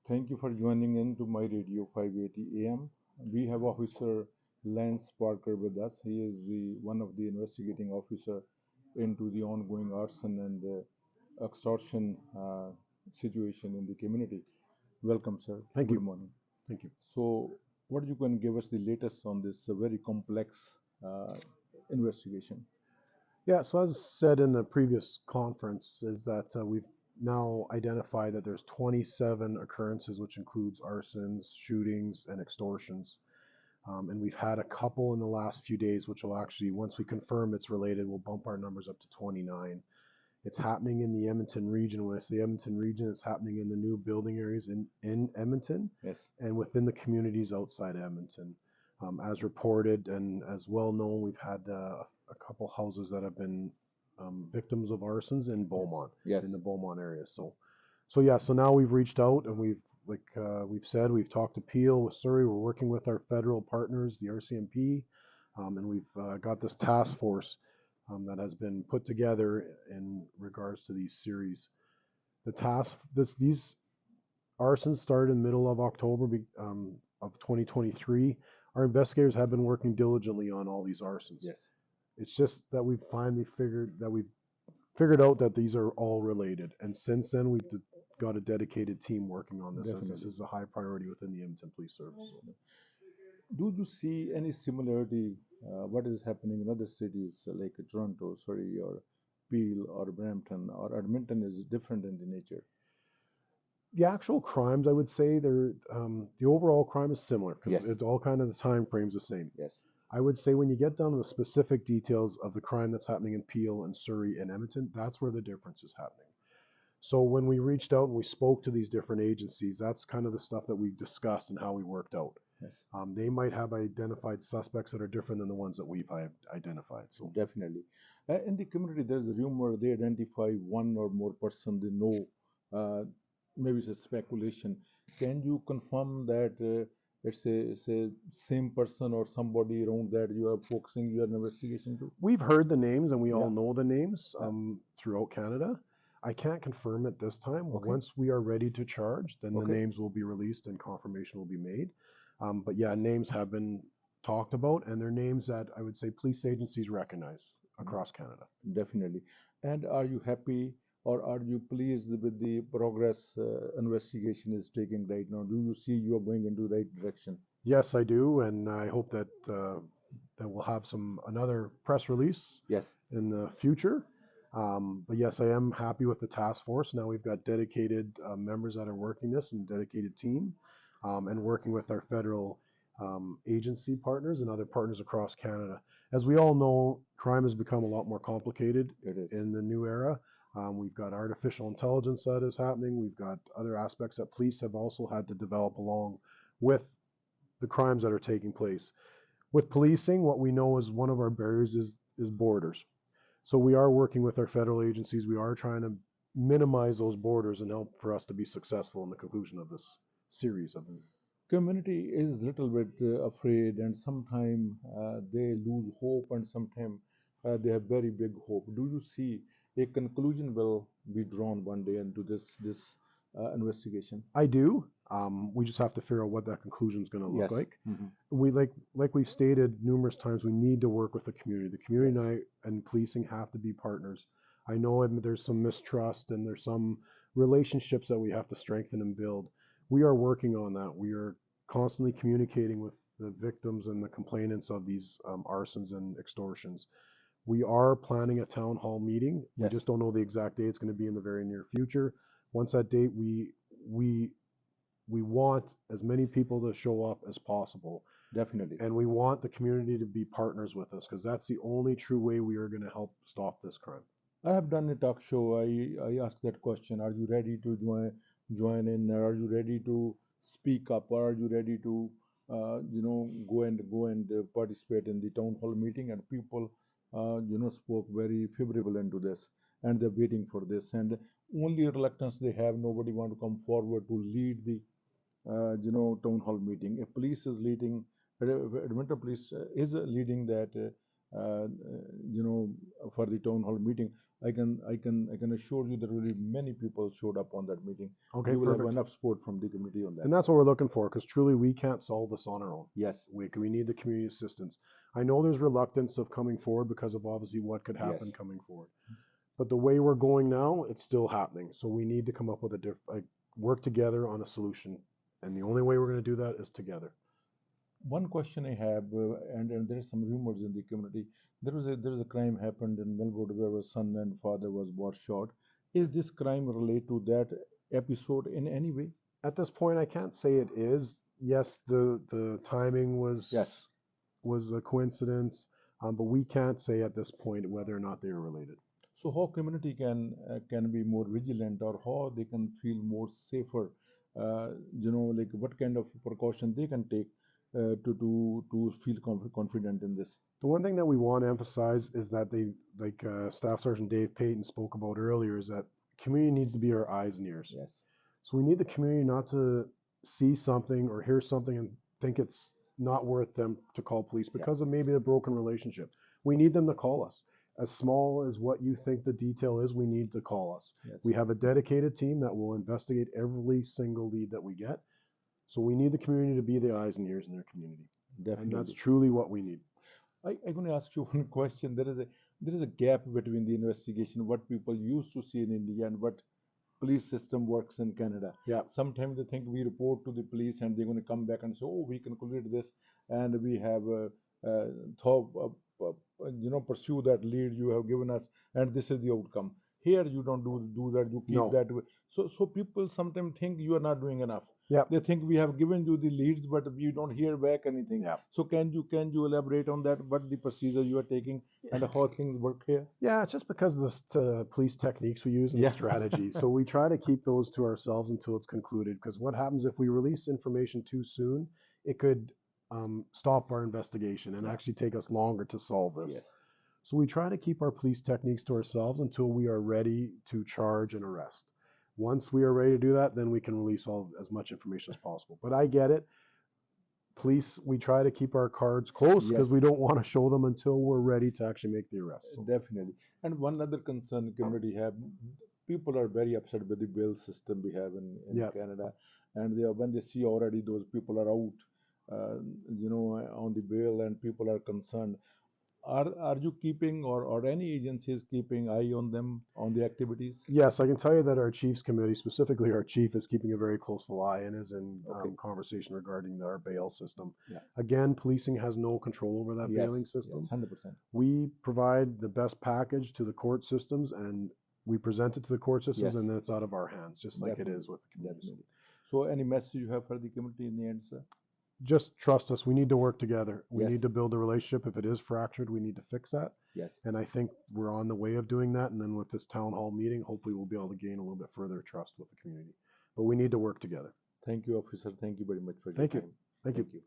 Thank you for joining in to my radio 580 AM. We have Officer Lance Parker with us. He is one of the investigating officer into the ongoing arson and extortion situation in the community. Welcome, sir. Thank Good you. morning. Thank you. So, what you can give us the latest on this very complex investigation? Yeah, so as said in the previous conference, is that we've now identified that there's 27 occurrences, which includes arsons, shootings, and extortions. And we've had a couple in the last few days, which will actually, once we confirm it's related, we'll bump our numbers up to 29. It's happening in the Edmonton region. When I say Edmonton region, it's happening in the new building areas in Edmonton Yes. and within the communities outside Edmonton. As reported and as well known, we've had a couple houses that have been victims of arsons in Beaumont, Yes. in the Beaumont area. So yeah, so now we've reached out and we've said we've talked to Peel with Surrey. We're working with our federal partners, the RCMP, and we've got this task force that has been put together in regards to these series. These arsons started in the middle of October of 2023. Our investigators have been working diligently on all these arsons. Yes. It's just that we've figured out that these are all related, and since then we've got a dedicated team working on this. Definitely. As this is a high priority within the Edmonton Police Service. Do you see any similarity what is happening in other cities like Toronto, Surrey, or Peel, or Brampton, or Edmonton is different in the nature? The actual crimes, I would say, the overall crime is similar because Yes. it's all kind of the time frames the same. Yes. I would say when you get down to the specific details of the crime that's happening in Peel and Surrey and Edmonton, that's where the difference is happening. So when we reached out and we spoke to these different agencies, that's kind of the stuff that we discussed and how we worked out. Yes. They might have identified suspects that are different than the ones that we've identified. So Definitely. In the community, there's a rumor they identify one or more person they know. Maybe it's a speculation. Can you confirm that it's a same person or somebody around that you are focusing your investigation to? we've heard the names and we all Yeah. know the names throughout Canada. I can't confirm it this time. Okay. Once we are ready to charge, then the Okay. names will be released and confirmation will be made. But yeah, names have been talked about, and they're names that I would say police agencies recognize across Canada. Definitely. And are you happy or are you pleased with the progress investigation is taking right now? Do you see you are going into the right direction? Yes, I do, and I hope that we'll have another press release Yes. in the future. But yes, I am happy with the task force. Now we've got dedicated members that are working this and dedicated team, and working with our federal agency partners and other partners across Canada. As we all know, crime has become a lot more complicated It is. in the new era. We've got artificial intelligence that is happening. We've got other aspects that police have also had to develop along with the crimes that are taking place. With policing, what we know is one of our barriers is borders. So we are working with our federal agencies. We are trying to minimize those borders and help for us to be successful in the conclusion of this series of Community is little bit afraid and sometimes they lose hope and sometimes they have very big hope. Do you see a conclusion will be drawn one day into this investigation? I do. We just have to figure out what that conclusion is going to look Yes. like. Mhm. We like we've stated numerous times, we need to work with the community. The community Yes. and policing have to be partners. I know there's some mistrust and there's some relationships that we have to strengthen and build. We are working on that. We are constantly communicating with the victims and the complainants of these arsons and extortions. We are planning a town hall meeting. We Yes. just don't know the exact date. It's going to be in the very near future. Once that date, we want as many people to show up as possible. Definitely. And we want the community to be partners with us because that's the only true way we are going to help stop this crime. I have done a talk show. I asked that question. Are you ready to join in? Are you ready to speak up? Or are you ready to go and participate in the town hall meeting? And people spoke very favorable into this, and they're waiting for this. And only reluctance they have. Nobody want to come forward to lead the town hall meeting. If police is leading, Edmonton Police is leading that you know, for the town hall meeting. I can assure you that really many people showed up on that meeting. Okay, You will have perfect. enough support from the community on that. And that's what we're looking for, because truly we can't solve this on our own. Yes. We need the community assistance. I know there's reluctance of coming forward because of obviously what could happen Yes. coming forward. But the way we're going now, it's still happening. So we need to come up with work together on a solution. And the only way we're going to do that is together. One question I have, and there are some rumors in the community. There was a crime happened in Melbourne where a son and father was both shot. Is this crime related to that episode in any way? At this point, I can't say it is. Yes, the timing was Yes. was a coincidence, but we can't say at this point whether or not they are related. So how community can be more vigilant, or how they can feel more safer? Like what kind of precaution they can take to feel confident in this. The one thing that we want to emphasize is that Staff Sergeant Dave Payton spoke about earlier, is that community needs to be our eyes and ears. Yes. So we need the community not to see something or hear something and think it's not worth them to call police because of maybe a broken relationship. We need them to call us. As small as what you think the detail is, we need to call us. Yes. We have a dedicated team that will investigate every single lead that we get. So we need the community to be the eyes and ears in their community. Definitely. And that's truly what we need. I'm going to ask you one question. There is a gap between the investigation, what people used to see in India and what police system works in Canada. Yeah. Sometimes they think we report to the police and they're going to come back and say, oh, we concluded this and we have pursue that lead you have given us and this is the outcome. Here you don't do that. You keep No. that way. So people sometimes think you are not doing enough. Yeah. They think we have given you the leads, but you don't hear back anything. Yeah. So can you elaborate on that? What the procedure you are taking and how things work here? Yeah, it's just because of the police techniques we use and the strategy. So we try to keep those to ourselves until it's concluded. Because what happens if we release information too soon, it could stop our investigation and actually take us longer to solve this. Yes. So we try to keep our police techniques to ourselves until we are ready to charge and arrest. Once we are ready to do that, then we can release as much information as possible. But I get it. Police, we try to keep our cards close because we don't want to show them until we're ready to actually make the arrest. So. Definitely. And one other concern community have, people are very upset with the bail system we have in Canada. And when they see already those people are out, on the bail and people are concerned. Are you keeping or any agencies keeping eye on them, on the activities? Yes, I can tell you that our Chiefs Committee, specifically our chief, is keeping a very close eye and is in conversation regarding our bail system. Yeah. Again, policing has no control over that bailing system. Yes, 100%. We provide the best package to the court systems and we present it to the court systems and then it's out of our hands, just like it is with the community. Definitely. So any message you have for the community in the end, sir? Just trust us. We need to work together. We Yes. need to build a relationship. If it is fractured, we need to fix that. Yes. And I think we're on the way of doing that. And then with this town hall meeting, hopefully we'll be able to gain a little bit further trust with the community. But we need to work together. Thank you, officer. Thank you very much for your Thank you. time. Thank you.